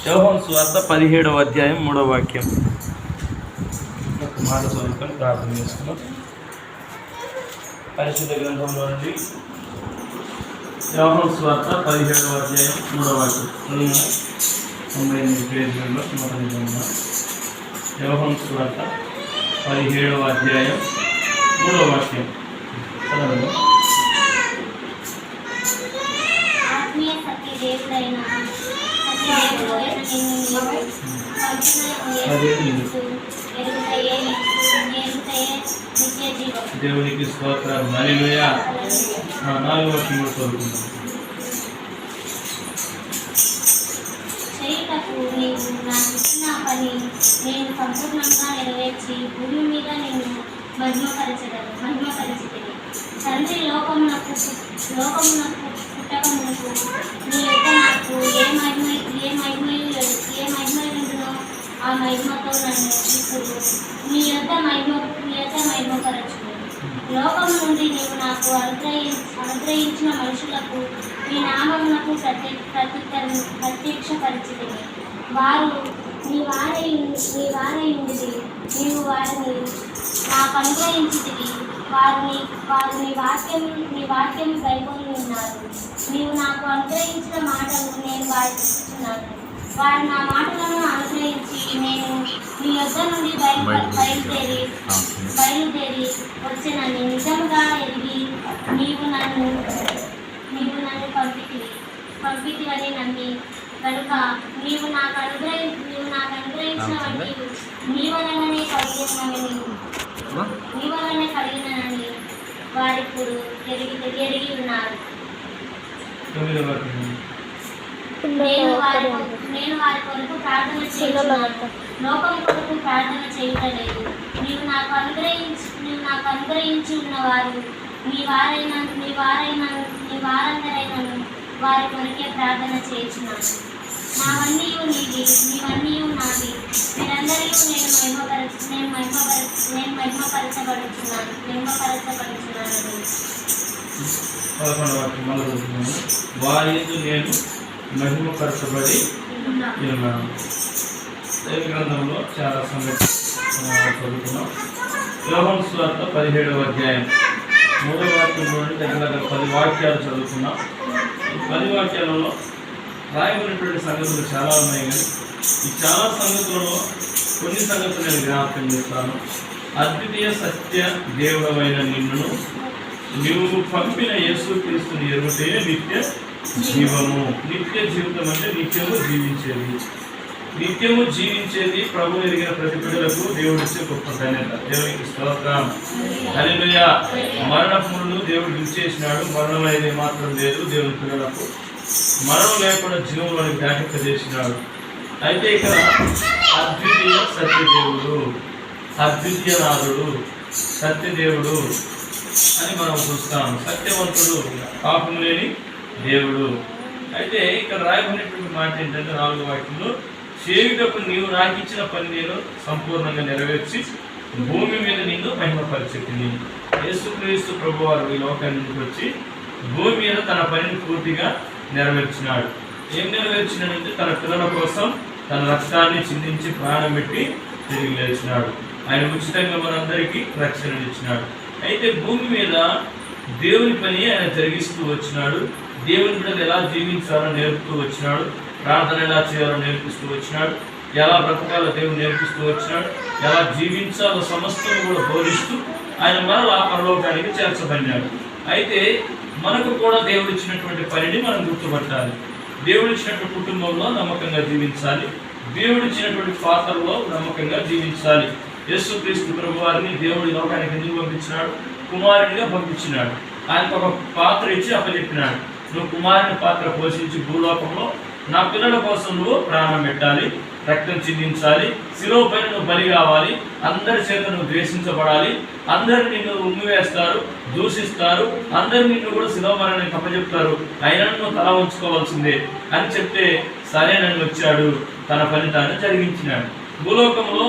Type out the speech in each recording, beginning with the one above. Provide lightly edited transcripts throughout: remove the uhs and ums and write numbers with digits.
యోహాను సువార్త 17వ అధ్యాయం 3వ వాక్యం. ఒక మాట చదువుకొని ప్రార్థన చేసుకున్నాం. పరిశుద్ధ గ్రంథంలో నుండి యోహాను సువార్త 17వ అధ్యాయం 3వ వాక్యం. 98 పేజీలలో మొదటి గ్రంథం. యోహాను సువార్త 17వ అధ్యాయం 3వ వాక్యం. చదవండి. దేవునికి స్తోత్రం. హల్లెలూయా. 4వ వాక్యం చదువుకుందాం. చేయుటకు నీవు నాకు ఇచ్చిన పని నేను సంపూర్ణంగా నెరవేర్చి భూమి మీద నేను మహిమపరిచితిని. తండ్రి లోకమునకు పుట్టకమునకు నీ యొక్క నాకు ఏ మహిమయుండునో ఆ మహిమతో నన్ను ఇప్పుడు నీ యొక్క మహిమపరచును. లోకము నుండి నీవు నాకు అనుగ్రహించిన మనుషులకు నీ నామమునకు ప్రత్యక్షపరిచితిని. వారు నీ వారై ఉండిది. నీవు వారిని నాకు అనుగ్రహించితివి. వారు నీ వాక్యం గైకొని ఉన్నారు. నీవు నాకు అనుగ్రహించిన మాటలు నేను వారికి ఇస్తున్నాను. వారు నా మాటలను అనుగ్రహించి నేను నీ యొద్ద నుండి బయలుదేరి వచ్చినని నిజంగా ఎరిగి నీవు నన్ను పంపితివని నమ్మి కనుక నీవు నాకు అనుగ్రహించిన వాటికి నీ వలననే కలిగినని వారిప్పుడు ఎరిగి ఉన్నారు. నేను వారి కొరకు ప్రార్థన చేయుచున్నాను. లోకం కొరకు ప్రార్థన చేయలేదు. నీవు నాకు అనుగ్రహించి ఉన్నవారు నీ వారందరైనను వారి కొరకే ప్రార్థన చేయుచున్నాను. నావన్నీ నీవి, నీవన్నీ నావి. మీరందరూ నేను మహిమపరచబడుచున్నాను. వారి నేను మహిమపరచబడి ఉన్నాను. దైవ గ్రంథంలో చాలా సంగతి చదువుకున్నాం. యోహాను సువార్త 17వ అధ్యాయం 3వ వాక్యం నుండి దగ్గర 10 వాక్యాలు చదువుకున్నాం. ఈ 10 వాక్యాలలో రాయబడినటువంటి సంగతులు చాలా ఉన్నాయి, కానీ ఈ చాలా సంగతులలో కొన్ని సంగతులు నేను జ్ఞాపకం చేస్తాను. అద్వితీయ సత్య దేవుడమైన నిన్ను నువ్వు పంపిన యేసుక్రీస్తుని ఎరుగుటే నిత్య జీవము. నిత్య జీవితం అంటే నిత్యము జీవించేది ప్రభు ఎరిగిన ప్రతి బిడ్డలకు దేవుడిచ్చే గొప్ప ధన్యత. దేవునికి స్తోత్రం. హల్లెలూయా. మరణమును దేవుడు విడిచేసినాడు. మరణం అనేది మాత్రం లేదు. దేవుని పిల్లలకు మరణం లేకుండా జీవంలోని వ్యాపింపజేసినాడు. అయితే ఇక్కడ అద్వితీయ సత్యదేవుడు, అద్వితీయనాథుడు, సత్యదేవుడు అని మనం చూస్తాం. సత్యవంతుడు, పాపం లేని దేవుడు. అయితే ఇక్కడ రాయబడినటువంటి మాట ఏంటంటే 4వ వాక్యంలో, చేయుటకు నీవు నాకు ఇచ్చిన పని నేను సంపూర్ణంగా నెరవేర్చి భూమి మీద నిన్ను మహిమపరిచితిని. యేసుక్రీస్తు ప్రభువారు ఈ లోకానికి వచ్చి భూమి మీద తన పనిని పూర్తిగా నెరవేర్చినాడు. ఏం నెరవేర్చినాడంటే తన పిల్లల కోసం తన రక్తాన్ని చిందించి ప్రాణం పెట్టి తిరిగి లేచినాడు. ఆయన ఉచితంగా మనందరికీ రక్షణ ఇచ్చినాడు. అయితే భూమి మీద దేవుని పని ఆయన జరిగిస్తూ వచ్చినాడు. దేవుని బిడ్డలు ఎలా జీవించాలో నేర్పుతూ వచ్చినాడు. ప్రార్థన ఎలా చేయాలో నేర్పిస్తూ వచ్చినాడు. ఎలా బ్రతకాలో దేవుడు నేర్పిస్తూ వచ్చినాడు. ఎలా జీవించాలో సమస్తం కూడా బోధిస్తూ ఆయన మరలా పరలోకానికి చేర్చబడినాడు. అయితే మనకు కూడా దేవుడు ఇచ్చినటువంటి పనిని మనం గుర్తుపట్టాలి. దేవుడు ఇచ్చినటువంటి కుటుంబంలో నమ్మకంగా జీవించాలి. దేవుడు ఇచ్చినటువంటి పాత్రలో నమ్మకంగా జీవించాలి. యేసుక్రీస్తు ప్రభువారిని దేవుడి లోకానికి ఎందుకు పంపించినాడు? కుమారునిగా పంపించినాడు. ఆయనకు ఒక పాత్ర ఇచ్చి అప్పచెప్పినాడు. నువ్వు కుమారుని పాత్ర పోషించి భూలోకంలో నా పిల్లల కోసం నువ్వు ప్రాణం పెట్టాలి, రక్తం చిందించాలి, శిలువ పైన నువ్వు బలి కావాలి, అందరి చేత నువ్వు ద్వేషించబడాలి, అందరు నిన్ను ఉమ్మివేస్తారు, దూషిస్తారు, అందరు నిన్ను కూడా శిలువ మరణానికి అప్పచెప్తారు, అయినా నువ్వు తల ఉంచుకోవాల్సిందే అని చెప్తే సరేనని వచ్చాడు. తన పని తాను జరిగించినాడు. భూలోకంలో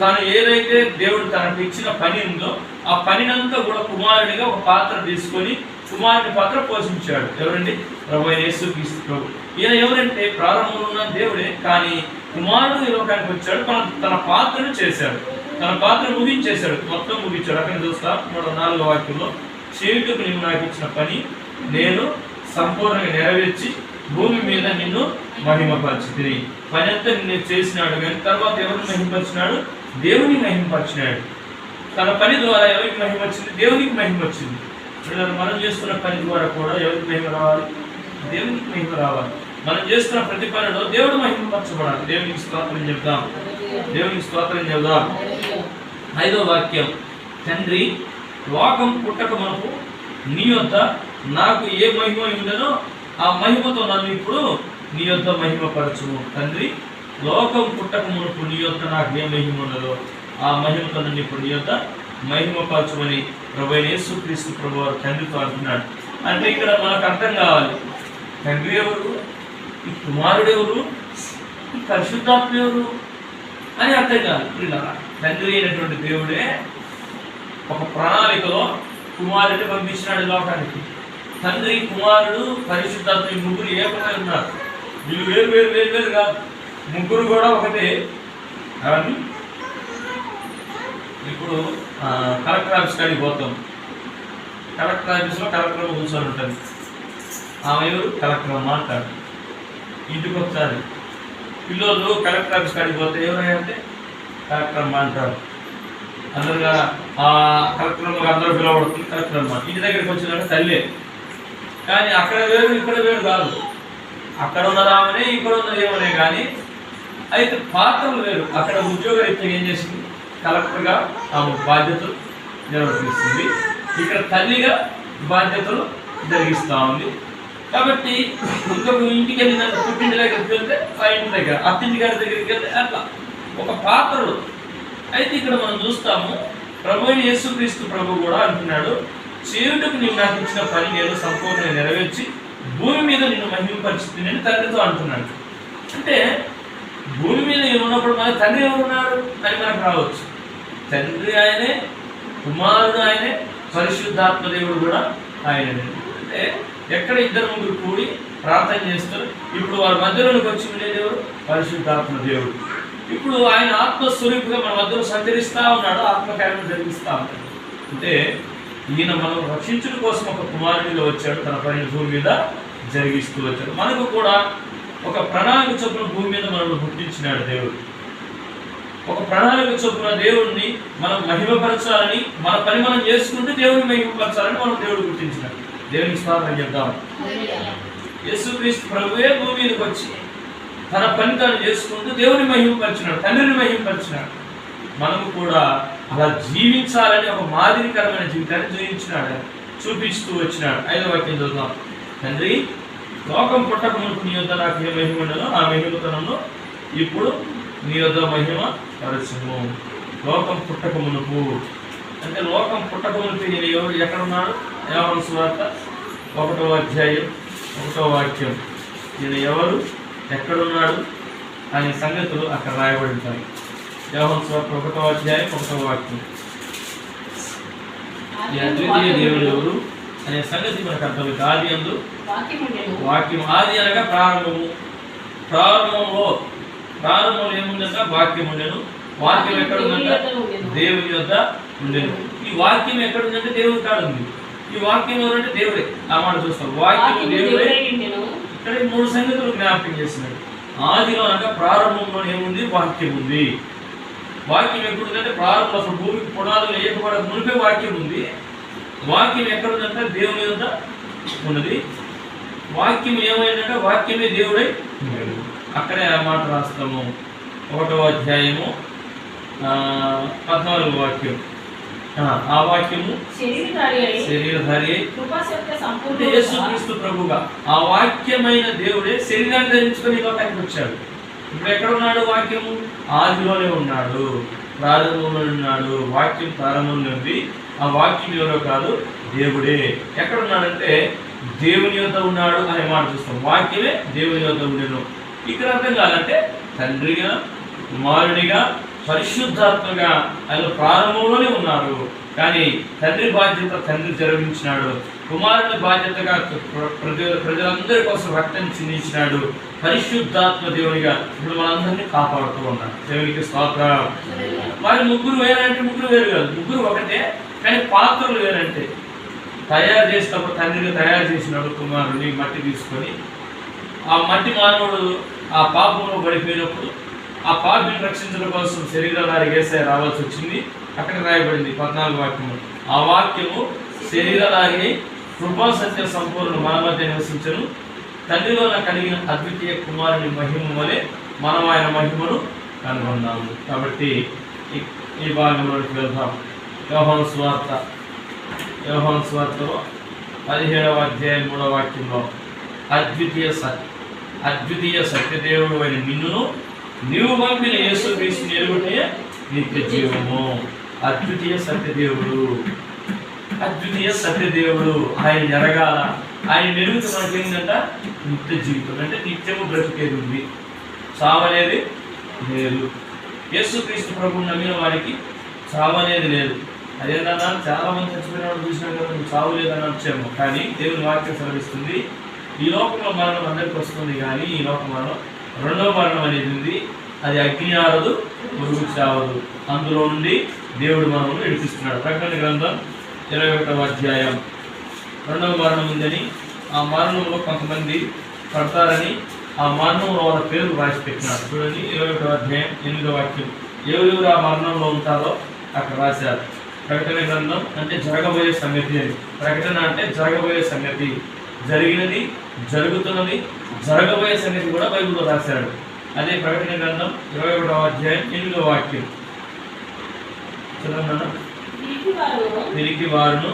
తాను ఏదైతే దేవుడు తనకు ఇచ్చిన పని ఉందో ఆ పనినంతా కూడా కుమారుడిగా ఒక పాత్ర తీసుకొని కుమారుని పాత్ర పోషించాడు. ఎవరండి? ప్రభు అయిన యేసుక్రీస్తు ప్రభు. ఈయన ఎవరంటే ప్రారంభంలో ఉన్న దేవుడే, కానీ కుమారుడు ఈ లోకానికి వచ్చాడు, తన పాత్రను చేశాడు, తన పాత్ర ముగించేశాడు, మొత్తం ముగించాడు. అక్కడ చూస్తా 4వ వాక్యంలో, చేయుటకు నీవు నాకు ఇచ్చిన పని నేను సంపూర్ణంగా నెరవేర్చి భూమి మీద నిన్ను మహిమపరిచితిని. పని అంతా నిన్ను చేసినాడు, కానీ తర్వాత ఎవరిని మహిమపరిచినాడు? దేవుని మహిమపరిచినాడు. తన పని ద్వారా ఎవరికి మహిమ వచ్చింది? దేవునికి మహిమ వచ్చింది. మనం చేస్తున్న పని ద్వారా కూడా ఎవరికి మహిమ రావాలి? దేవునికి మహిమ రావాలి. మనం చేస్తున్న ప్రతి పనిలో దేవుడు మహిమపరచబడాలి. దేవునికి స్తోత్రం చెప్దాం, దేవునికి స్తోత్రం చెప్దాం. 5వ వాక్యం, తండ్రి లోకం పుట్టక మనకు నీ యొద్ద నాకు ఏ మహిమ ఉండదో ఆ మహిమతో నన్ను ఇప్పుడు నీ యొద్ద మహిమపరచుము. తండ్రి లోకం పుట్టక మునుపు నీ యొద్ద నాకు ఏ మహిమ ఉండదో ఆ మహిమతో నన్ను ఇప్పుడు నీ యొద్ద మహిమపరచమని ప్రభు అయిన యేసుక్రీస్తు ప్రభు వారు తండ్రితో అంటున్నాడు. అంటే ఇక్కడ మనకు అర్థం కావాలి, తండ్రి ఎవరు, ఈ కుమారుడు ఎవరు, ఈ పరిశుద్ధాత్మ ఎవరు అని అర్థం కాదు. తండ్రి అయినటువంటి దేవుడే ఒక ప్రణాళికలో కుమారుడిని పంపించినాడు లోకానికి. తండ్రి, కుమారుడు, పరిశుద్ధాత్మ ఈ ముగ్గురు ఏకమై ఉన్నారు. వీళ్ళు వేరు వేరు వేరు వేరు కాదు, ముగ్గురు కూడా ఒకటే. కానీ ఇప్పుడు కలెక్టర్ ఆఫీస్ కాడికి పోతాం. కలెక్టర్ ఆఫీస్లో కలెక్టర్ కూర్చొని ఉంటుంది. ఆమె ఎవరు? కలెక్టర్ అమ్మ అంటారు. ఇంటికి ఒకసారి పిల్లలు కలెక్టర్ ఆఫీస్ కాడికి పోతే ఎవరైనా అంటే కలెక్టర్ అమ్మ అంటారు. అందరుగా ఆ కలెక్టర్ అమ్మగా అందరూ పిలవడుతుంది కలెక్టర్ అమ్మ. ఇంటి దగ్గరికి వచ్చినాక తల్లే. కానీ అక్కడ వేరు ఇక్కడ వేరు కాదు. అక్కడ ఉన్నది ఆమెనే, ఇక్కడ ఉన్నది ఏమనే. కానీ అయితే పాత్రలు వేరు. అక్కడ ఉద్యోగరీత్యం ఏం చేసింది? కలెక్టర్గా ఆమె బాధ్యతలు నిర్వర్తిస్తుంది. ఇక్కడ తల్లిగా బాధ్యతలు జరిగిస్తూ ఉంది. కాబట్టి ఇంకొక ఇంటికి వెళ్ళిన పుట్టింటి దగ్గరికి వెళ్తే ఆ ఇంటి దగ్గర, అత్తింటి గారి దగ్గరికి వెళ్తే అట్లా ఒక పాత్రలు. అయితే ఇక్కడ మనం చూస్తాము, ప్రభు అయిన యేసుక్రీస్తు ప్రభు కూడా అంటున్నాడు, చేయుటకు నీవు నాకు ఇచ్చిన పని నేను సంపూర్ణంగా నెరవేర్చి భూమి మీద నిన్ను మహిమపరిచింది అని తండ్రితో అంటున్నాడు. అంటే భూమి మీద ఉన్నప్పుడు మన తండ్రి ఎవరున్నారు అని మనకు రావచ్చు. తండ్రి ఆయనే, కుమారుడు ఆయనే, పరిశుద్ధాత్మ దేవుడు కూడా ఆయననే. అంటే ఎక్కడ ఇద్దరు ముగ్గురు కూడి ప్రార్థన చేస్తారు. ఇప్పుడు వారి మధ్యలోకి వచ్చి ఉండే దేవుడు పరిశుద్ధాత్మ దేవుడు. ఇప్పుడు ఆయన ఆత్మస్వరూపుగా మన మధ్యలో సంచరిస్తూ ఉన్నాడు, ఆత్మకార్యం జరిగిస్తూ ఉన్నాడు. అంటే ఈయన మనం రక్షించడం కోసం ఒక కుమారుడిలో వచ్చాడు, తన పనిని భూమి మీద జరిగిస్తూ వచ్చాడు. మనకు కూడా ఒక ప్రణాళిక చొప్పున భూమి మీద మనల్ని గుర్తించినాడు దేవుడు. ఒక ప్రణాళిక చొప్పున దేవుడిని మనం మహిమపరచాలని, మన పని మనం చేసుకుంటే దేవుడిని మహిమపరచాలని మనం దేవుడు గుర్తించినాడు. దేవునికి స్తోత్రం చెప్తాం. యేసుక్రీస్తు ప్రభువే భూమి మీదకి వచ్చి తన పని తాను చేసుకుంటూ దేవుని మహిమపరిచినాడు, తండ్రిని మహిమపరిచినాడు. మనము కూడా అలా జీవించాలని ఒక మాదిరికరమైన జీవితాన్ని జీవించినాడు, చూపిస్తూ వచ్చినాడు. 5వ వాక్యం చదువుతాం. తండ్రి లోకం పుట్టక మునుపు నీ యొద్ద నాకు ఏ మహిమ ఉండదో ఆ మహిమతనంలో ఇప్పుడు నీ యొద్ద మహిమ పరచుము. లోకం పుట్టక మునుపు అంటే లోకం పుట్టక మునుపు నేను ఎవరు ఎక్కడున్నాడు? యోహాను సువార్త 1వ అధ్యాయం 1వ వాక్యం. నేను ఎవరు, ఎక్కడున్నాడు అనే సంగతులు అక్కడ రాయబడి ఉంటాయి. యోహాను సువార్త 1వ అధ్యాయం 1వ వాక్యం. ఈ అద్వితీయ దేవుడు ఎవరు అనే సంగతి మనకు అర్థమైంది. ఆది యందు వాక్యం. ఆది అనగా ప్రారంభము. ప్రారంభంలో ఏముందంట? వాక్యం ఉండెను. వాక్యం ఎక్కడ ఉందంట? దేవుని యొద్ద ఉండేను. ఈ వాక్యం ఎక్కడ ఉందంటే దేవుని కాడ ఉంది. ఈ వాక్యం ఎవరంటే దేవుడే. ఆ మాట చూస్తాం, వాక్యం దేవుడే. ఇక్కడ 3 సంగతులు జ్ఞాపకం చేస్తున్నాడు. ఆదిలో అనగా ప్రారంభంలో ఏముంది? వాక్యం ఉంది. వాక్యం ఎప్పుడు ఉందంటే ప్రారంభంలో, అసలు భూమికి పునాదులు వేయకపోవడం మునిపే వాక్యం ఉంది. వాక్యం ఎక్కడ ఉందంటే దేవుని యొద్ద ఉన్నది. వాక్యం ఏమైందంటే వాక్యమే దేవుడై అక్కడే ఆ మాట రాస్తాము. 1వ అధ్యాయము 14వ వాక్యం. ఆ వాక్యము శరీరధారి అంటే యేసుక్రీస్తు ప్రభుగా ఆ వాక్యమైన దేవుడే శరీరాన్ని ధరించుకొని లోకానికి వచ్చాడు. ఇప్పుడు ఎక్కడ ఉన్నాడు? వాక్యము ఆదిలోనే ఉన్నాడు, ప్రారంభంలో ఉన్నాడు. వాక్యం ప్రారంభంలో ఉంది. ఆ వాక్యం ఎవరో కాదు, దేవుడే. ఎక్కడ ఉన్నాడంటే దేవుని యొద్ద ఉన్నాడు అనే మాట చూస్తాం. వాక్యమే దేవుని యొద్ద ఉండేను. ఇక్కడ అర్థం కాదంటే తండ్రిగా, కుమారుడిగా, పరిశుద్ధాత్మగా ఆయన ప్రారంభంలోనే ఉన్నారు. కానీ తండ్రి బాధ్యత తండ్రి జరిగించినాడు. కుమారుని బాధ్యతగా ప్రజలందరి కోసం రక్తం చిందించినాడు. పరిశుద్ధాత్మ దేవునిగా ఇప్పుడు మనందరినీ కాపాడుతూ ఉన్నాడు. దేవునికి స్తోత్రం. మరి ముగ్గురు వేరంటే ముగ్గురు వేరు కాదు, ముగ్గురు ఒకటే, కానీ పాత్రలు వేరంటే. తయారు చేసినప్పుడు తండ్రిని తయారు చేసినప్పుడు కుమారుని మట్టి తీసుకొని ఆ మట్టి మానవుడు ఆ పాపంలో పడిపోయినప్పుడు ఆ పాపిని రక్షించడం కోసం శరీరాధారి యేసయ్య రావాల్సి వచ్చింది. అక్కడ రాయబడింది 14 వాక్యము. ఆ వాక్యము శరీరాధారి కృపా సత్య సంపూర్ణ మన మధ్య నివసించను. తండ్రిలో కలిగిన అద్వితీయ కుమారుని మహిమ వలె మనం ఆయన మహిమను కనుగొన్నాము. కాబట్టి ఈ భాగంలోకి వెళ్దాం. యోహాను సువార్తలో 17వ అధ్యాయం 3వ వాక్యంలో అద్వితీయ సత్యదేవుడు అయిన నిన్నును నీవు పంపిన యేసుక్రీస్తుని ఎరుగుటే నిత్య జీవము. అద్వితీయ సత్యదేవుడు ఆయన ఎరగాల. ఆయన ఎరుగుతూ మనకి ఏంటంట నిత్య జీవితం, అంటే నిత్యము బ్రతికేది ఉంది, చావనేది లేదు. యేసుక్రీస్తు ప్రభువుని నమ్మిన వారికి చావనేది లేదు. అదేంటన్నా చాలా మంది చచ్చిపోయిన వాళ్ళు చూసినా కదా నువ్వు చావు లేదని వచ్చాము, కానీ దేవుని వాక్యం సెలవిస్తుంది ఈ లోకంలో మరణం అందరికీ వస్తుంది, కానీ ఈ లోక మరణం రెండవ మరణం అనేది ఉంది. అది అగ్ని ఆరదు, పురుగు చావదు. అందులో నుండి దేవుడు మనల్ని విడిపిస్తున్నాడు. ప్రకటన గ్రంథం 21వ అధ్యాయం. రెండవ మరణం ఉందని, ఆ మరణంలో కొంతమంది పడతారని ఆ మరణంలో వాళ్ళ పేరు రాసి పెట్టినారు. చూడండి 21వ అధ్యాయం 8వ వాక్యం. ఎవరెవరు ఆ మరణంలో ఉంటారో అక్కడ రాశారు. ప్రకటన గ్రంథం అంటే జరగబోయే సంగతి అని. ప్రకటన అంటే జరగబోయే సంగతి, జరిగినది, జరుగుతున్నది, జరగబోయే సంగతి కూడా బైబిల్లో రాశాడు. అదే ప్రకటన గ్రంథం 21వ అధ్యాయం 8వ వాక్యం. చదవన్నా. పిరికి వారును,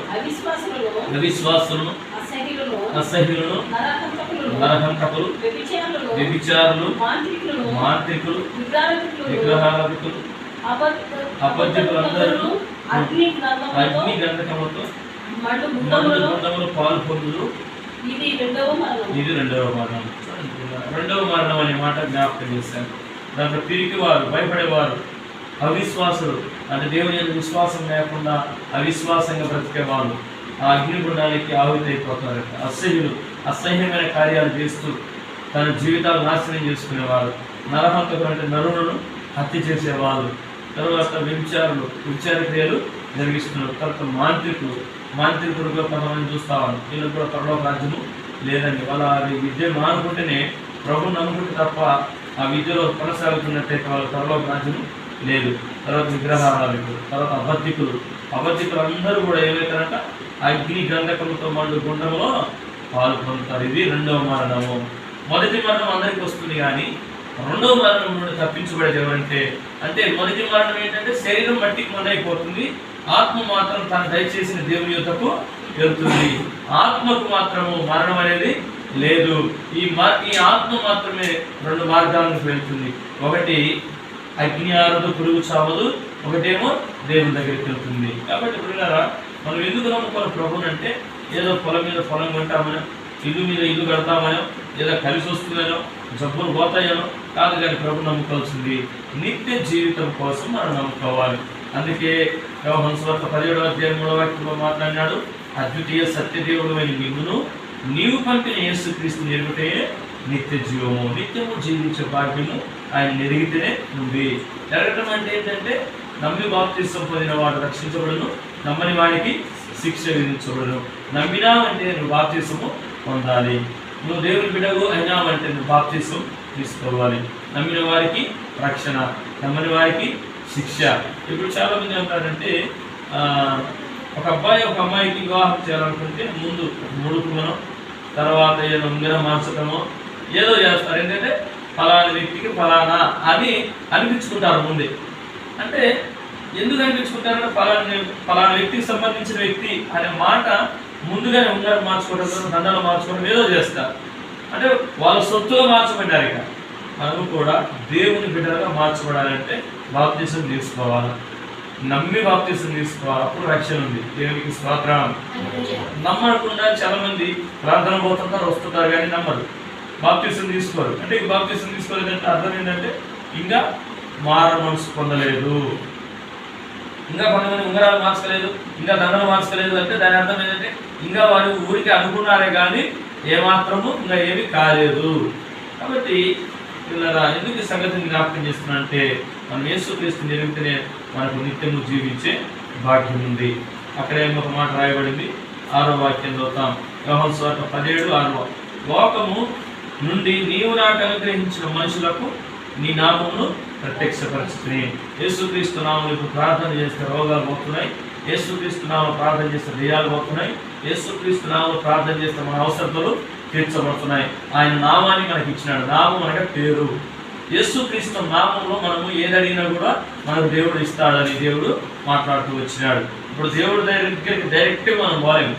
అవిశ్వాసులను, అసహ్యులను, నరహంతకులు, వ్యభిచారులు, మాంత్రికులు, విగ్రహారాధికులు, అబద్ధికులందరూ అగ్ని గంధకములతో మండుగుండములో పాల్పొందులు. ఇది రెండవ మరణం. రెండవ మరణం అనే మాట జ్ఞాపకం చేశాను. దాంట్లో పిరికి వారు, భయపడేవారు, అవిశ్వాసులు, అంటే దేవుని యొక్క విశ్వాసం లేకుండా అవిశ్వాసంగా బ్రతికేవాళ్ళు ఆ అగ్నిగుండానికి ఆహుతి అయిపోతారట. అసహ్యులు, అసహ్యమైన కార్యాలు చేస్తూ తన జీవితాలు నాశనం చేసుకునేవారు. నరహంతకులు అంటే నరులను హత్య చేసేవాళ్ళు. తర్వాత వ్యభిచారులు, వ్యభిచార క్రియలు జరిగిస్తున్నారు. తర్వాత మాంత్రికులుగా కొంతమంది చూస్తావాళ్ళు. వీళ్ళకి కూడా పరలోక రాజ్యము లేదండి. వాళ్ళ విద్య మానుకుంటేనే ప్రభువు నమ్ముకుంటే తప్ప ఆ విద్యలో కొనసాగుతున్నట్టయితే వాళ్ళ పరలోక రాజ్యము లేదు. తర్వాత విగ్రహారాధికులు, తర్వాత అబద్ధికులు అందరూ కూడా ఏమైతారంట అగ్ని గంధకములతో మండు గుండంలో పాల్పొందుతారు. ఇది రెండవ మరణము. మొదటి మరణం అందరికీ వస్తుంది, కానీ రెండవ మరణం నుండి తప్పించబడేది ఎవరంటే, అంటే మొదటి మరణం ఏంటంటే శరీరం మట్టికి మొండైపోతుంది, ఆత్మ మాత్రం తను దయచేసిన దేవుని యొద్దకు వెళ్తుంది. ఆత్మకు మాత్రము మరణం అనేది లేదు. ఈ ఆత్మ మాత్రమే రెండు మార్గాలకు వెళ్తుంది. ఒకటి అగ్ని ఆరదు, పురుగు చావదు. ఒకటేమో దేవుని దగ్గరికి వెళ్తుంది. కాబట్టి పిల్లరా, మనం ఎందుకు నమ్ముకోవాలి ప్రభుని అంటే ఏదో పొలం మీద పొలం కొంటామనో, ఇల్లు మీద ఇల్లు కడతామనో, ఏదో కలిసి వస్తుందనో, జబ్బులు పోతాయనో కాదు, కానీ ప్రభు నమ్ముకోవాల్సింది నిత్య జీవితం కోసం మనం నమ్ముకోవాలి. అందుకే యోహాను సువార్త 17వ అధ్యాయం 3వ వాక్యంలో మాట్లాడినాడు, అద్వితీయ సత్యదేవుడు అయిన నిన్నును నీవు పంపిన యేసుక్రీస్తుని ఎరుగుటే నిత్య జీవము. నిత్యము జీవించే భాగ్యము ఆయన ఎరిగితేనే ఉంది. ఎరగటం అంటే ఏంటంటే నమ్మి బాప్తిసం పొందిన వాడు రక్షించబడును, నమ్మని వాడికి శిక్ష విధించబడును. నమ్మినావంటే నువ్వు బాప్తిసము పొందాలి. నువ్వు దేవుని బిడ్డకు అయినావంటే నువ్వు బాప్తిసం తీసుకోవాలి. నమ్మిన వారికి రక్షణ, నమ్మని వారికి శిక్ష. ఇప్పుడు చాలామంది ఏమంటారంటే ఒక అబ్బాయి ఒక అమ్మాయికి వివాహం చేయాలనుకుంటే ముందు ముడుకుమనో, తర్వాత ఏదో ఉంగరం మార్చడమో ఏదో చేస్తారు. ఏంటంటే ఫలానా వ్యక్తికి ఫలానా అని అనిపించుకుంటారు ముందే. అంటే ఎందుకు అనిపించుకుంటారంటే ఫలానా వ్యక్తికి సంబంధించిన వ్యక్తి అనే మాట ముందుగానే ఉంగరం మార్చుకోవడం, దండలు మార్చుకోవడం ఏదో చేస్తారు. అంటే వాళ్ళ సొత్తుగా మార్చబడ్డారు. ఇక మనము కూడా దేవుని బిడ్డలుగా మార్చబడాలంటే బాప్తిసం తీసుకోవాలి, నమ్మి బాప్తిసం తీసుకోవాలి. అప్పుడు రక్షణ ఉంది. దేవునికి స్తోత్రం. నమ్మకుండా చాలా మంది ప్రార్థన పోతుంటారు, వస్తుంటారు, కానీ నమ్మరు, బాప్తిసం తీసుకోరు. అంటే ఈ బాప్తిసం తీసుకోలేదంటే అర్థం ఏంటంటే ఇంకా మార మనసు పొందలేదు. ఇంకా కొంతమంది ఉంగరాలు మార్చుకోలేదు, ఇంకా దండలు మార్చుకోలేదు అంటే దాని అర్థం ఏంటంటే ఇంకా వారు ఊరికి అనుకున్నారే కానీ ఏమాత్రము ఇంకా ఏమీ కాలేదు. కాబట్టి ఇలా ఎందుకు ఈ సంగతిని జ్ఞాపకం చేస్తున్నా అంటే మనం యేసుక్రీస్తు నిలిపితేనే మనకు నిత్యము జీవించే భాగ్యం ఉంది. అక్కడే ఒక మాట రాయబడింది, 6వ వాక్యం చదువుతాం. యోహాను సువార్త 17:6. లోకము నుండి నీవు నాకు అనుగ్రహించిన మనుషులకు నీ నామమును ప్రత్యక్షపరచుకుని. యేసుక్రీస్తు నామములు ఇప్పుడు ప్రార్థన చేస్తే రోగాలు పోతున్నాయి, యేసుక్రీస్తు నామములు ప్రార్థన చేస్తే దెయ్యాలు పోతున్నాయి, యేసుక్రీస్తు నామములు ప్రార్థన చేస్తే మన అవసరతలు తీర్చబడుతున్నాయి. ఆయన నామాన్ని మనకి ఇచ్చినాడు. నామం అనగా పేరు. యేసుక్రీస్తు నామంలో మనము ఏదడిగినా కూడా మనకు దేవుడు ఇస్తాడని దేవుడు మాట్లాడుతూ వచ్చినాడు. ఇప్పుడు దేవుడి దగ్గరికి డైరెక్ట్గా మనం పోలేము.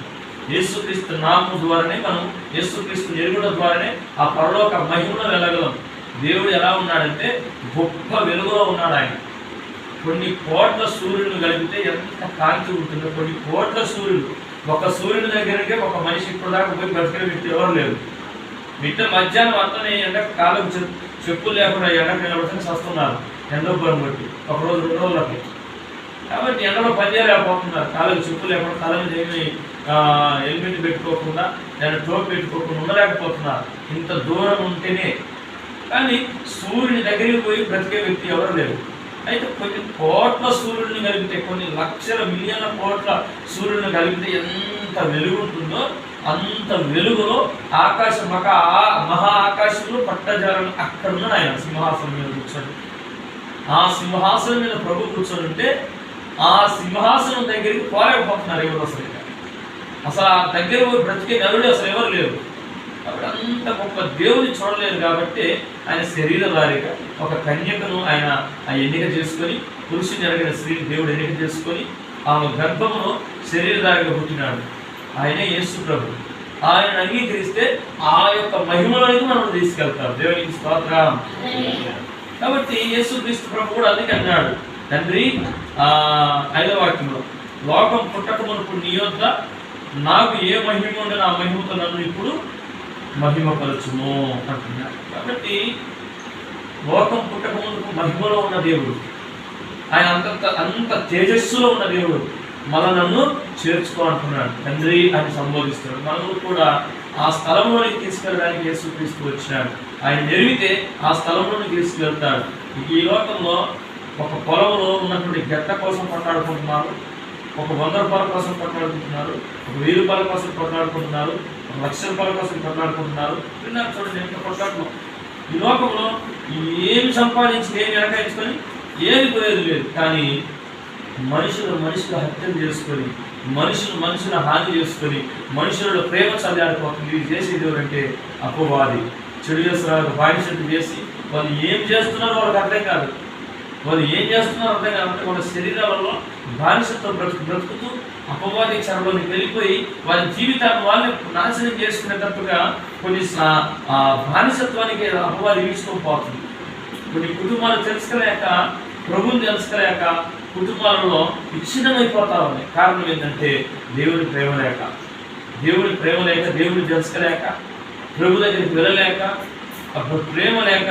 యేసుక్రీస్తు నామం ద్వారానే మనం యేసుక్రీస్తు ఎరుగుట ద్వారానే ఆ పరలోక మహిమలో వెళ్ళగలం. దేవుడు ఎలా ఉన్నాడంటే గొప్ప వెలుగులో ఉన్నాడు. ఆయన కొన్ని కోట్ల సూర్యులను కలిపితే ఎంత కాంతి ఉంటుందో, కొన్ని కోట్ల సూర్యులు. ఒక సూర్యుని దగ్గరికి ఒక మనిషి ఇప్పుడు దాకా పోయి బ్రతికిన వ్యక్తి ఎవరు లేరు. మిట్ట మధ్యాహ్నం అంతనే ఎండ కాలం చెప్పులు లేకుండా ఎండకు నిలబడితే వస్తున్నారు ఎండోబ్బరం బట్టి, ఒకరోజు 2 రోజులకి. కాబట్టి ఎండలో పనిచేయలేకపోతున్నారు, కాళ్ళకు చెప్పులు లేకుండా, తల మీద ఏమి హెల్మెట్ పెట్టుకోకుండా లేదా టోప్ పెట్టుకోకుండా ఉండలేకపోతున్నారు. ఇంత దూరం ఉంటేనే. కానీ సూర్యుని దగ్గరికి పోయి బ్రతికే వ్యక్తి ఎవరు లేరు. అయితే కొన్ని కోట్ల సూర్యుడిని కలిపితే, కొన్ని లక్షల మిలియన్ల కోట్ల సూర్యుడిని కలిపితే ఎంత వెలుగు ఉంటుందో అంత వెలుగులో ఆకాశం మహా ఆకాశంలో పట్టజాలని అక్కడ ఉన్న ఆయన సింహాసనం మీద కూర్చొని. ఆ సింహాసనం మీద ప్రభు కూర్చొని ఉంటే ఆ సింహాసనం దగ్గరికి పోలేకపోతున్నారు ఎవరు అసలు ఆ దగ్గర పోయి బ్రతికే నరుడు అసలు ఎవరు లేరు. కాబట్టి అంత గొప్ప దేవుని చూడలేదు. కాబట్టి ఆయన శరీరధారిగా ఒక కన్యకను ఆయన ఎన్నిక చేసుకొని, పురుషుని ఎరగిన స్త్రీని దేవుడు ఎన్నిక చేసుకొని ఆమె గర్భమును శరీరధారిగా పుట్టినాడు. ఆయనే యేసు ప్రభు. ఆయన అంగీకరిస్తే ఆ యొక్క మహిమలోనికి మనం తీసుకెళ్తాం. దేవునికి స్తోత్రం. కాబట్టి యేసుక్రీస్తు ప్రభు కూడా అందుకే అన్నాడు, తండ్రి 5వ వాక్యంలో, లోకం పుట్టక మునుపు నీ యొద్ద నాకు ఏ మహిమ ఉండని ఆ మహిమతో నన్ను ఇప్పుడు మహిమపరచుము అంటున్నాడు. కాబట్టి లోకం పుట్టక మునుపు మహిమలో ఉన్న దేవుడు, ఆయన అంత తేజస్సులో ఉన్న దేవుడు మన నన్ను చేర్చుకో అంటున్నాడు. తండ్రి అని సంబోధిస్తున్నాడు. మనము కూడా ఆ స్థలంలోనికి తీసుకెళ్ళడానికి యేసుక్రీస్తు వచ్చినాడు. ఆయన నెరిగితే ఆ స్థలంలోనికి తీసుకెళ్తాడు. ఈ లోకంలో ఒక పొలంలో ఉన్నటువంటి గట్ట కోసం కొట్లాడుకుంటున్నారు, ఒక 100 రూపాయల కోసం కొట్లాడుకుంటున్నారు, ఒక 1000 రూపాయల కోసం కొట్లాడుకుంటున్నారు, 1,00,000 రూపాయల కోసం కొట్లాడుకుంటున్నారు. విన్నారు చూడండి ఎంత కొట్లాడుతున్నాం. ఈ లోకంలో ఏమి సంపాదించి ఏమి వెనకాయించుకొని ఏమి పోయేది లేదు. కానీ మనుషులు హత్యలు చేసుకొని, మనుషుల హాని చేసుకొని, మనుషులలో ప్రేమ చల్లారిపోతుంది. ఇది చేసేది ఎవరంటే అపవాది. చెడు చేస్తున్నారు, బానిసలు చేసి వాళ్ళు ఏం చేస్తున్నారో వాళ్ళకి అర్థం కాదు. వాళ్ళు ఏం చేస్తున్నారో అర్థం కాదంటే వాళ్ళ శరీరాలలో బానిసత్వం బ్రతుకుతూ అపవాది చెరలోకి వెళ్ళిపోయి వాళ్ళ జీవితాన్ని వాళ్ళని నాశనం చేసుకునేటట్టుగా కొన్ని బానిసత్వానికి అపవాది ఈడ్చుకొని పోతుంది. కొన్ని కుటుంబాలు తెలుసుకోలేక, ప్రభువుని తెలుసుకోలేక కుటుంబాలలో విచ్ఛిన్నమైపోతా ఉన్నాయి. కారణం ఏంటంటే దేవుని ప్రేమ లేక, దేవుని తెలుసుకోలేక, ప్రభు దగ్గరికి వెళ్ళలేక, అప్పుడు ప్రేమ లేక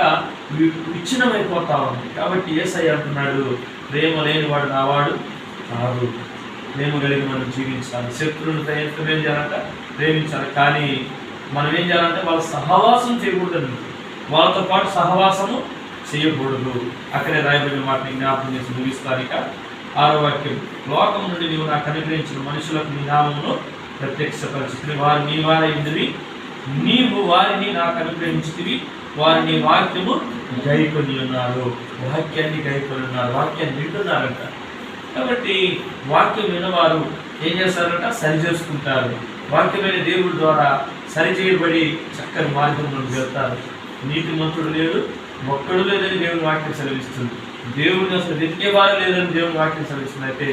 విచ్ఛిన్నమైపోతా ఉంది. కాబట్టి యేసయ్య అంటున్నాడు, ప్రేమ లేనివాడు నావాడు కాదు. ప్రేమ కలిగి మనం జీవించాలి. శత్రువులను ఏం చేయాలంట? ప్రేమించాలి. కానీ మనం ఏం చేయాలంటే వాళ్ళ సహవాసం చేయకూడదు, వాళ్ళతో పాటు సహవాసము చేయకూడదు. అక్కడే రాయబడిన వాటిని జ్ఞాపకం చేసి ముగిస్తాను. ఇక 6వ వాక్యం, లోకం నుండి నీవు నాకు అనుగ్రహించిన మనుషులకు నీ నామమును ప్రత్యక్షపరిచితివి, వారు నీ వారైందివి, నీవు వారిని నాకు అనుగ్రహించితివి, వారు నీ వాక్యము గైకొని ఉన్నారు. వాక్యాన్ని గైకొని ఉన్నారు, వాక్యాన్ని వింటున్నారంట. కాబట్టి వాక్యం విన్నవారు ఏం చేస్తారంట? సరి చేసుకుంటారు. వాక్యమైన దేవుడి ద్వారా సరిచేయబడి చక్కని మార్గంలో వెళ్తారు. నీతిమంతుడు లేడు, ఒక్కడు లేదని దేవుని వాక్యం సెలవిస్తుంది. దేవుడిని అసలు వెతికేవారు లేదని దేవుని వాక్యం సెలవిస్తుంది. అయితే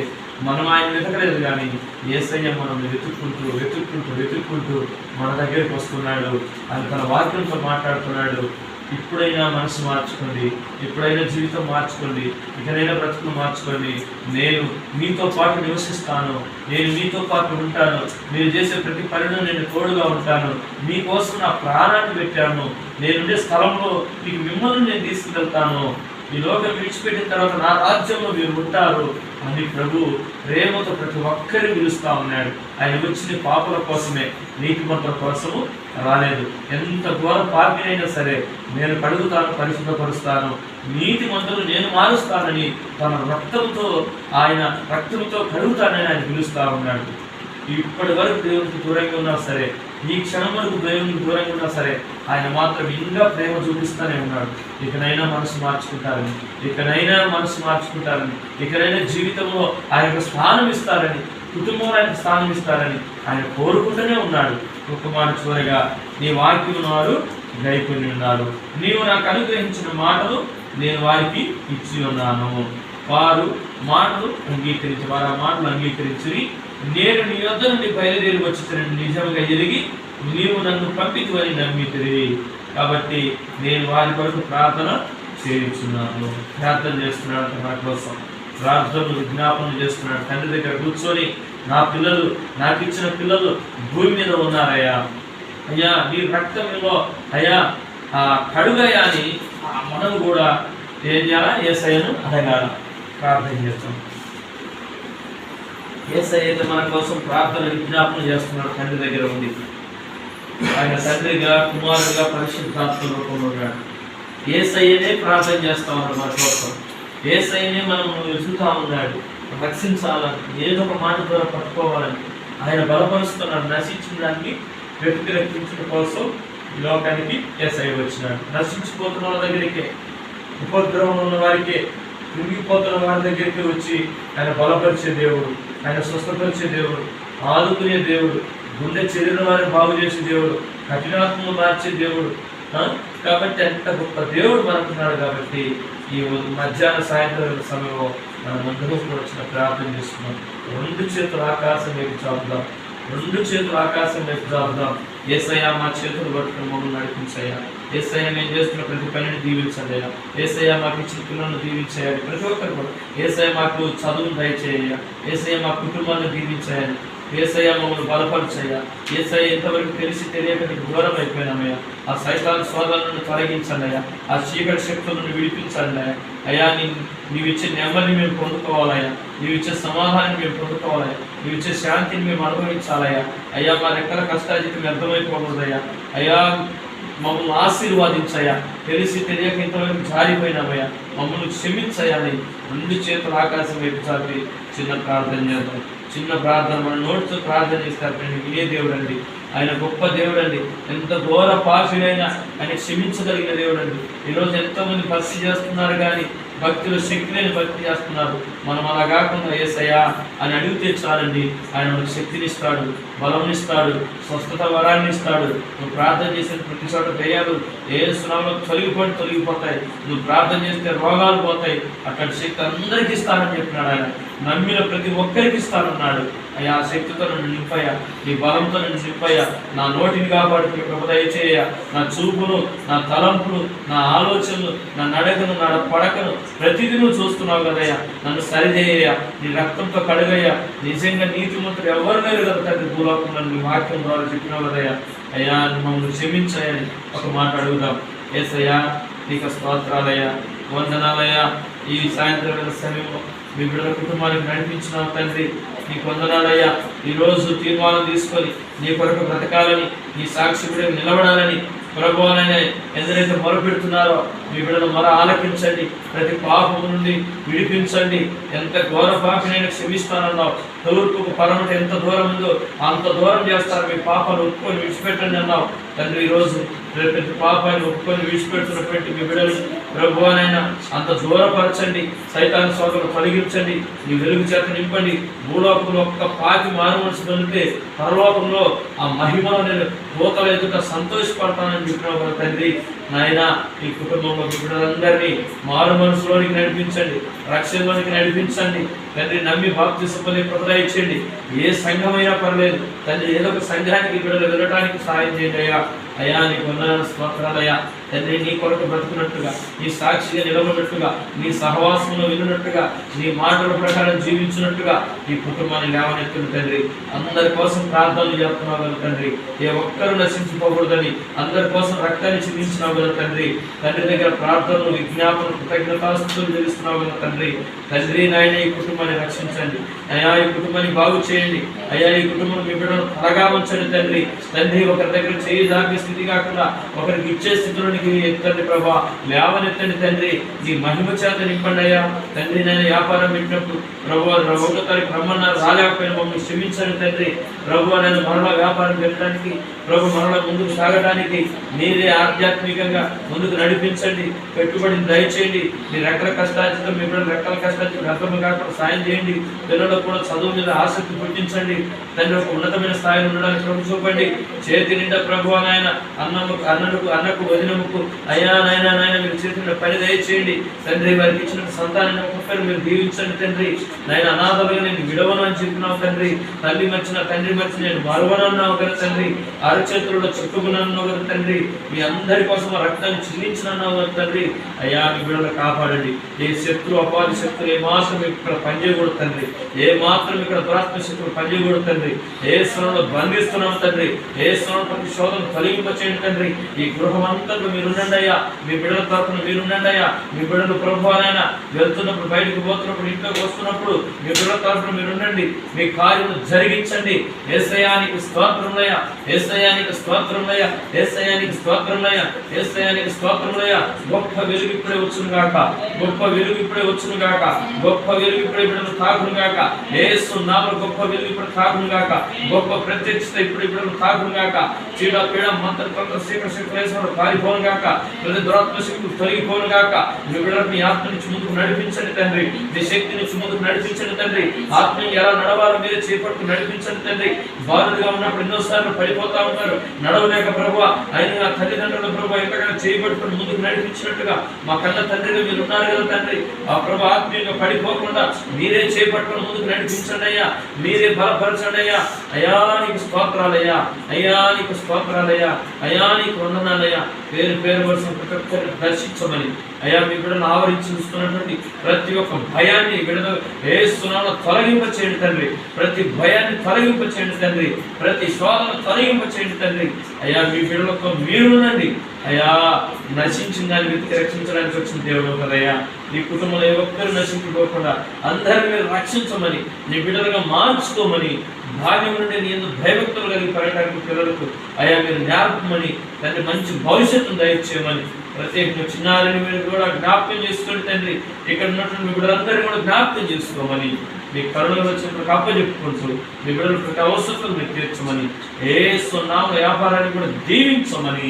మనం ఆయన వెతకలేదు, కానీ యేసయ్య మనం వెతుక్కుంటూ మన దగ్గరికి వస్తున్నాడు. ఆయన తన వాక్యంతో మాట్లాడుతున్నాడు. ఇప్పుడైనా మనసు మార్చుకోండి, ఇప్పుడైనా జీవితం మార్చుకోండి, ఇకనైనా బ్రతుకులు మార్చుకోండి. నేను మీతో పాటు నివసిస్తాను, నేను మీతో పాటు ఉంటాను, మీరు చేసే ప్రతి పనిలో నేను తోడుగా ఉంటాను, మీకోసం నా ప్రాణాన్ని పెట్టాను, నేనుండే స్థలంలో మీకు మిమ్మల్ని నేను తీసుకువెళ్తాను. ఈ లోకం విడిచిపెట్టిన తర్వాత నా రాజ్యంలో మీరు ఉంటారు అని ప్రభు ప్రేమతో ప్రతి ఒక్కరిని పిలుస్తా ఉన్నాడు. ఆయన వచ్చిన పాపుల కోసమే, నీతిమంతుల కోసము రాలేదు. ఎంత ఘోర పాపినైనా సరే నేను కడుగుతాను, పరిశుద్ధపరుస్తాను, నీతిమంతులు నేను మారుస్తానని తన రక్తంతో కడుగుతానని ఆయన పిలుస్తా ఉన్నాడు. ఇప్పటి వరకు దేవునికి దూరంగా ఉన్నా సరే, ఈ క్షణం వరకు దేవునికి దూరంగా ఉన్నా సరే, ఆయన మాత్రం ఇంకా ప్రేమ చూపిస్తూనే ఉన్నాడు. ఇకనైనా మనసు మార్చుకుంటారని, ఇకనైనా జీవితంలో ఆయనకు స్థానం ఇస్తారని, కుటుంబంలో ఆయనకు స్థానం ఇస్తారని ఆయన కోరుకుంటూనే ఉన్నాడు. కుమారు చివరిగా నీ వాక్యం వారు గైకొని ఉన్నారు, నీవు నాకు అనుగ్రహించిన మాటలు నేను వారికి ఇచ్చి ఉన్నాను. వారు మాటలు అంగీకరించి నేను నీ యొద్ద నుండి బయలుదేరి వచ్చిన నిజంగా ఎరిగి నీవు నన్ను పంపితువని నమ్మితిరి. కాబట్టి నేను వారి కొరకు ప్రార్థన చేస్తున్నాను. ప్రార్థన చేస్తున్నాడు మన కోసం, ప్రార్థనలు విజ్ఞాపన చేస్తున్నాడు. తండ్రి దగ్గర కూర్చొని నాకు ఇచ్చిన పిల్లలు భూమి మీద ఉన్నారయ్యా, అయ్యా నీ రక్తంలో అయ్యా కడుగయ్యా అని మనం కూడా ఏం చేయాలా? యేసయ్యను అడగాల. ప్రార్థన చేస్తాం. యేసయ్య అయితే మన కోసం ప్రార్థన విజ్ఞాపన చేస్తున్నాడు. తండ్రి దగ్గర ఉంది. ఆయన తండ్రిగా, కుమారుడిగా, పరిశుద్ధాత్మ రూపంలో ఉన్నాడు. యేసయ్యనే ప్రార్థన చేస్తా ఉన్నాడు మన కోసం. యేసయ్యనే మనం వెతుకుతా ఉన్నాడు, రక్షించాలని, ఏదో ఒక మాట ద్వారా పట్టుకోవాలని ఆయన బలపరుస్తున్నాడు. నశించిన దాన్ని వెతికి రక్షించడం కోసం ఈ లోకానికి యేసయ్య వచ్చినాడు. నశించిపోతున్న వాళ్ళ దగ్గరికే, ఉపద్రవం ఉన్న వారికే, కృంగిపోతున్న వారి దగ్గరికి వచ్చి ఆయన బలపరిచే దేవుడు, ఆయన స్వస్థపరిచే దేవుడు, ఆదుకునే దేవుడు, గుండె చెరిన వారిని బాగు చేసే దేవుడు, కఠినాత్మను మార్చే దేవుడు. కాబట్టి అంత గొప్ప దేవుడు మనకున్నాడు. కాబట్టి ఈ మధ్యాహ్న సాయంత్రం సమయంలో మనం అందరూ వచ్చిన ప్రార్థన చేస్తున్నాం. రెండు చేతులు ఆకాశం వైపు చాపుదాం. యేసయ్యా మా చేతులు పట్టుకుని మమ్మల్ని నడిపించయ్యా. యేసయ్యా మేము చేస్తున్న ప్రతి పనిని దీవించండి అయ్యా. యేసయ్యా మాకు ఇచ్చిన పిల్లలను దీవించేయాలి. ప్రతి ఒక్కరు కూడా యేసయ్య మాకు చదువును దయచేయ్యా. యేసయ్య మా కుటుంబాన్ని దీవించేయాలి. యేసయ్య మమ్మల్ని బలపరచయ్యా. యేసయ్య ఇంతవరకు తెలియక నీకు దూరం అయిపోయినామయ్యా. ఆ సైతాన్ స్వాదాలను తొలగించండి అయ్యా. ఆ చీకటి శక్తులను విడిపించండి అయ్యా. అయ్యా నీవు ఇచ్చే నెమ్మదిని మేము పొందుకోవాలయ్యా. నీవు ఇచ్చే సమాధానాన్ని మేము పొందుకోవాలయ్యా. నీవు ఇచ్చే శాంతిని మేము అనుభవించాలయ్యా. అయ్యా మా రెక్కల కష్టాజితం అర్థమైపోకూడదయ్యా. అయ్యా మమ్మల్ని ఆశీర్వాదించయ్యా. తెలియక ఇంతవరకు జారిపోయినామయ్యా. మమ్మల్ని క్షమించయ్యాని రెండు చేతులు ఆకాశం వైపు చాపి చిన్న ప్రార్థన చేద్దాం. చిన్న ప్రార్థన మన నోటితో ప్రార్థన చేస్తారు. వినే దేవుడు అండి, ఆయన గొప్ప దేవుడు అండి. ఎంత ఘోర పాపినైనా ఆయన క్షమించగలిగిన దేవుడు అండి. ఈరోజు ఎంతోమంది భక్తి చేస్తున్నారు, కానీ భక్తిలో శక్తి లేని భక్తి చేస్తున్నారు. మనం అలా కాకుండా యేసయ్యా అని అడిగితే చాలండి, ఆయన మనకు శక్తినిస్తాడు, బలంనిస్తాడు, స్వస్థత వరాన్ని ఇస్తాడు. నువ్వు ప్రార్థన చేసిన ప్రతి చోట దయ్యాలు యేసు నామములో తొలగిపోతాయి. నువ్వు ప్రార్థన చేస్తే రోగాలు పోతాయి. అక్కడ శక్తి అందరికీ ఇస్తానని చెప్పినాడు ఆయన. నమ్మిన ప్రతి ఒక్కరికి ఇస్తానన్నాడు. అయ్యా ఆ శక్తితో నన్ను నింపయ్యా, నీ బలంతో నన్ను నింపయ్యా. నా నోటిని కాబట్టి ప్రభు దయచేయ. నా చూపును, నా తలంపును, నా ఆలోచనలు, నా నడకను, నా పడకను ప్రతిదీ నువ్వు చూస్తున్నావు కదయ్యా. నన్ను సరిచేయ, నీ రక్తంతో కడుగయ్యా. నిజంగా నీతిమంతుడు ఎవరు లేరు కదా తండ్రి భూలోకంలో, నీ వాక్యం ద్వారా చెప్పినావు కదయ్యా. అయ్యా మమ్మల్ని క్షమించాయని ఒక మాట అడుగుదాం. యేసయ్యా నీకు స్తోత్రాలయ్యా, వందనాలయ్యా. ఈ సాయంత్రం సమయంలో మీ బిడ్డల కుటుంబానికి నడిపించినావు తండ్రి, నీకు వందనాలయ్యా. ఈరోజు తీర్మానం తీసుకొని నీ కొరకు బ్రతకాలని, నీ సాక్షి బిడ్డకు నిలబడాలని ప్రభువునైనా ఎందరైతే మొరపెడుతున్నారో మీ బిడ్డలు మొర ఆలకించండి. ప్రతి పాపము నుండి విడిపించండి. ఎంత ఘోర పాపినైనా క్షమిస్తానన్నావు. తూర్పుకు పరమటి ఎంత దూరం ఉందో అంత దూరం చేస్తారు. మీ పాపాన్ని ఒప్పుకొని విడిచిపెట్టండి అన్నావు తండ్రి. ఈరోజు ప్రతి పాపాన్ని ఒప్పుకొని విడిచిపెడుతున్నటువంటి మీ బిడ్డలు ప్రభువునైనా అంత దూరపరచండి. సైతాన్ శోధనలు తొలగించండి. నీ వెలుగు చేత నింపండి. భూలోకంలో ఒక్క పాకి మారు మనసు దొరికితే పరలోకంలో ఆ మహిమలో నేను దూతల ఎదుట సంతోషపడతానని చెప్పినావు కదా తండ్రి. నాయన ఈ కుటుంబంలో బిడ్డలందరినీ మారు మనసులోనికి నడిపించండి, రక్షణలోనికి నడిపించండి తండ్రి. నమ్మి బాప్తిసం పొందే కృప ఇచ్చేయండి. ఏ సంఘమైనా పర్లేదు తండ్రి, ఏదో ఒక సంఘానికి బిడ్డలు వెళ్ళడానికి సహాయం చేయండి అయ్యా. అయ్యా నీకు వందనాలు, స్తోత్రాలయ్యా. తండ్రి నీ కొరకు బ్రతుకున్నట్టుగా, నీ సాక్షిగా నిలబడినట్టుగా, నీ సహవాసంలో విన్నట్టుగా, నీ మాటల ప్రకారం జీవించినట్టుగా ఈ కుటుంబాన్ని లేవనెత్తును తండ్రి. అందరి కోసం ప్రార్థనలు చేస్తున్నావు కదా తండ్రి. ఏ ఒక్కరు నశించుకోకూడదని అందరి కోసం రక్తాన్ని చిందించినావు కదా తండ్రి. తండ్రి దగ్గర ప్రార్థనలు, విజ్ఞాపనలు, కృతజ్ఞతాస్తుతులు తెలుస్తున్నావు కదా తండ్రి. తండ్రి నాయన ఈ కుటుంబాన్ని రక్షించండి అయ్యా, ఈ కుటుంబాన్ని బాగు చేయండి అయ్యా, ఈ కుటుంబం మీ బిడ్డను త్వరగా ఉంచండి తండ్రి. తండ్రి ఒకరి దగ్గర చేయి దాకే స్థితి కాకుండా ఒకరికి ఇచ్చే స్థితిలోనికి ఎత్తండి ప్రభా, లేవనెత్తండి తండ్రి. నీ మహిమ చేత నింపండి అయ్యా. తండ్రి నేను వ్యాపారం పెట్టినప్పుడు ప్రభు 1వ తారీఖు రమ్మన్నారు, రాలేకపోయిన మమ్మల్ని క్షమించండి తండ్రి. ప్రభు నేను మరలా వ్యాపారం పెట్టడానికి, ప్రభు మరలా ముందుకు సాగడానికి మీరే ఆధ్యాత్మికంగా ముందుకు నడిపించండి. పెట్టుబడిని దయచేయండి. మీ రెక్కల కష్టార్జితం మీ బిడ్డల రెక్కల కష్టార్జితం వ్యర్థము కాకుండా సాయం చేయండి. పిల్లలకు కూడా చదువు మీద ఆసక్తి పుట్టించండి తండ్రి. ఒక ఉన్నతమైన స్థాయిలో ఉండడానికి ప్రభు చూపండి. చేతి నిండా ప్రభు నాయన అన్నకు వదినముకు అయ్యా నాయన మీరు చేతి నిండా పని దయచేయండి తండ్రి. వారికి ఇచ్చిన సంతానాన్ని ఒక్కొక్కరు మీరు దీవించండి తండ్రి. నాయన అనాథలుగా నేను విడవను అని చెప్పినావు తండ్రి. తల్లి మర్చిన తండ్రి మర్చి నేను మరువనన్నావు కదా తండ్రి. అరచేతుల్లో చుట్టుకున్నావు కదా తండ్రి. మీ అందరి కోసం రక్తాన్ని చెల్లించినన్నావు కదా తండ్రి. అయ్యా మీ బిడ్డలు కాపాడండి. ఏ శత్రు అపాధి శక్తులు ఏ మాత్రం ఇక్కడ పనిచేయకూడదు తండ్రి. ఏ మాత్రం ఇక్కడ దురాత్మ శక్తులు పనిచేయకూడదు తండ్రి. ఏ స్థలంలో బంధిస్తున్నాము తండ్రి. ఏ స్థలంలో ప్రతి శోధన తొలగింపచేయండి తండ్రి. ఈ గృహం అంతట్లో మీరుండండి అయ్యా. మీ బిడ్డల తరఫున మీరుండండి అయ్యా. మీ బిడ్డలు ప్రభువానైనా వెళ్తున్నప్పుడు, బయటకు పోతున్నప్పుడు, ఇంట్లోకి వస్తున్నప్పుడు మీ బిడ్డల తరఫున మీరుండండి. మీ కార్యం జరిగించండి. యేసయ్యానికి స్తోత్రములయ్యా, యేసయ్యానికి స్తోత్రములయ్యా, యేసయ్యానికి స్తోత్రములయ్యా, యేసయ్యానికి స్తోత్రములయ్యా. గొప్ప వెలుగు ఇప్పుడే వచ్చును గాక, గొప్ప వెలుగు ఇప్పుడే వచ్చును గాక, గొప్ప వెలుగు ఇప్పుడే బిడ్డలు తాకును గాక. యేసు నామములో గొప్ప వెలుగు ఇప్పుడు తాకును గాక. గొప్ప ప్రత్యక్షత ఇప్పుడు బిడ్డలు తాకును గాక. చీడ పీడ మంత్ర తంత్ర శీఘ్ర శక్తులు పారిపోను గాక. ప్రతి దురాత్మ శక్తులు తొలగిపోను గాక. మీ బిడ్డలకు మీ ఆత్మ నుంచి ముందుకు నడిపించండి తండ్రి. మీ శక్తి నుంచి ముందుకు నడిపించండి తండ్రి. ఆత్మీయ ఎలా నడవాలో మీరే చేపట్టు నడిపించండి తండ్రి. బాలుడిగా ఉన్నప్పుడు ఎన్నోసార్లు పడిపోతా ఉన్నారు, నడవలేక ప్రభు ఆయన నా తల్లిదండ్రుల ప్రభు ఎంతగానో చేయబట్టుకుని ముందుకు నడిపించినట్టుగా మా కన్న తండ్రిగా మీరు ఉన్నారు కదా తండ్రి. ఆ ప్రభు ఆత్మీయంగా పడిపోకుండా మీరే చేపట్టుకుని ముందుకు నడిపించండి అయ్యా. మీరే బలపరచండి అయ్యా. అయ్యా నీకు స్తోత్రాలయ్యా, అయ్యా నీకు స్తోత్రాలయ్యా, అయ్యా నీకు వందనాలయ్యా. పేరు పేరు వరుస ప్రతి ఒక్కరిని దర్శించమని అయ్యా మీ బిడ్డను ఆవరించి చూస్తున్నటువంటి ప్రతి ఒక్క భయాన్ని బిడ్డను యేసునామములో తొలగింపచేయండి తండ్రి. ప్రతి భయాన్ని తొలగింపచేయండి తండ్రి. ప్రతి శోధనను తొలగింపచేయండి తండ్రి. అయ్యా మీ బిడ్డలతో మీరునండి అయ్యా. నశించిన దాన్ని వెతికి రక్షించడానికి వచ్చిన దేవుడు కదయ్యా. నీ కుటుంబంలో ఏ ఒక్కరు నశించుకోకుండా అందరిని మీరు రక్షించమని, నీ బిడ్డలుగా మార్చుకోమని, భాగ్యం నుండి నీ ఎందుకు భయభక్తులు కలిగి పెరగడానికి పిల్లలకు అయ్యా మీరు నేర్పమని, తండ్రి మంచి భవిష్యత్తును దయచేయమని, ప్రత్యేకంగా చిన్నారిని మీరు కూడా జ్ఞాపకం చేసుకోండి తండ్రి. ఇక్కడ ఉన్నటువంటి మీ బిడ్డలందరినీ కూడా జ్ఞాపకం చేసుకోమని, మీ కరుణలో వచ్చినప్పుడు అప్పచెప్పుకుంటూ మీ బిడ్డలు ప్రతి అవసరం మీరు తీర్చమని, యేసు నామములో వ్యాపారాన్ని కూడా దీవించమని,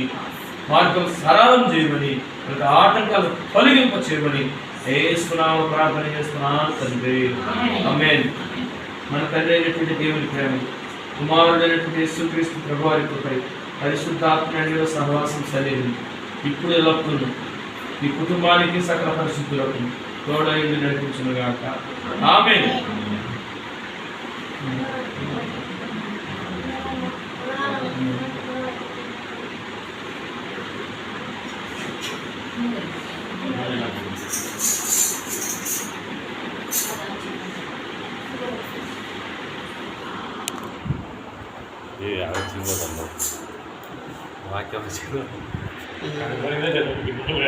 మార్గం సరళం చేయమని, ప్రతి ఆటంకాలు తొలగింప చేయమని యేసు నామములో ప్రార్థన చేస్తున్నాను తండ్రి. ఆమేన్. మన తండ్రి అయినటువంటి దేవుని ప్రేమ, కుమారుడైనటువంటి యేసుక్రీస్తు ప్రభువారి కృపై, పరిశుద్ధాత్మ సహవాసం సరైనది ఇప్పుడు ఎల్లప్పుడూ ఈ కుటుంబానికి సకల పరిశుద్ధులకు తోడైంది నడిపించును గాక. ఆమేన్. వాక్యం